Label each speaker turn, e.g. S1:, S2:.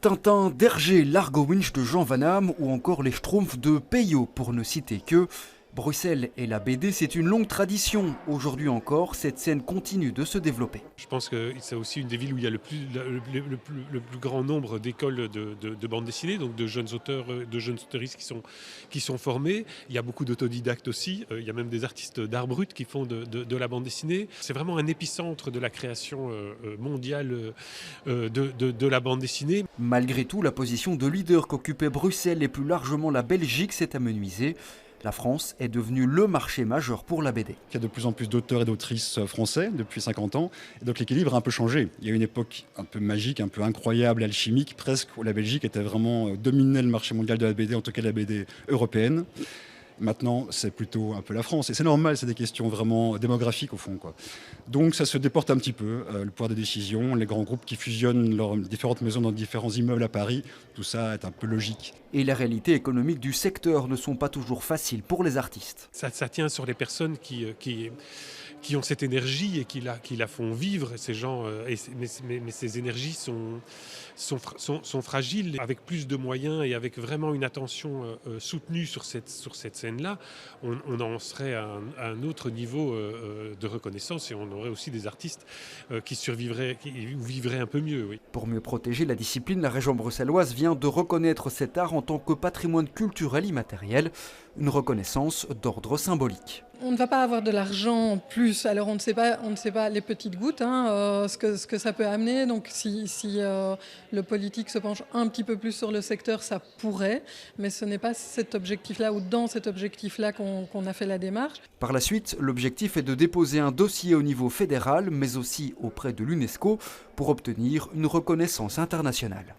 S1: Tintin d'Hergé, l'Argo Winch de Jean Van Hamme ou encore les Schtroumpfs de Peyo, pour ne citer que. Bruxelles et la BD, c'est une longue tradition. Aujourd'hui encore, cette scène continue de se développer.
S2: Je pense que c'est aussi une des villes où il y a le plus grand nombre d'écoles de bande dessinée, donc de jeunes auteurs, de jeunes auteuristes qui sont formés. Il y a beaucoup d'autodidactes aussi. Il y a même des artistes d'art brut qui font de la bande dessinée. C'est vraiment un épicentre de la création mondiale de la bande dessinée.
S1: Malgré tout, la position de leader qu'occupait Bruxelles et plus largement la Belgique s'est amenuisée. La France est devenue le marché majeur pour la BD.
S3: Il y a de plus en plus d'auteurs et d'autrices français depuis 50 ans. Et donc l'équilibre a un peu changé. Il y a une époque un peu magique, un peu incroyable, alchimique presque, où la Belgique était vraiment dominait le marché mondial de la BD, en tout cas de la BD européenne. Maintenant, c'est plutôt un peu la France. Et c'est normal, c'est des questions vraiment démographiques au fond, quoi. Donc ça se déporte un petit peu, le pouvoir des décisions, les grands groupes qui fusionnent leurs différentes maisons dans différents immeubles à Paris, tout ça est un peu logique.
S1: Et les réalités économiques du secteur ne sont pas toujours faciles pour les artistes.
S2: Ça tient sur les personnes qui ont cette énergie et qui la font vivre. Ces gens, mais ces énergies sont fragiles. Avec plus de moyens et avec vraiment une attention soutenue sur cette scène-là, on en serait à un autre niveau de reconnaissance et on aurait aussi des artistes qui survivraient, qui vivraient un peu mieux. Oui.
S1: Pour mieux protéger la discipline, la région bruxelloise vient de reconnaître cet art en tant que patrimoine culturel immatériel, une reconnaissance d'ordre symbolique.
S4: On ne va pas avoir de l'argent en plus, alors on ne sait pas les petites gouttes, ce que ça peut amener. Donc si le politique se penche un petit peu plus sur le secteur, ça pourrait, mais ce n'est pas cet objectif-là ou dans cet objectif-là qu'on a fait la démarche.
S1: Par la suite, l'objectif est de déposer un dossier au niveau fédéral, mais aussi auprès de l'UNESCO, pour obtenir une reconnaissance internationale.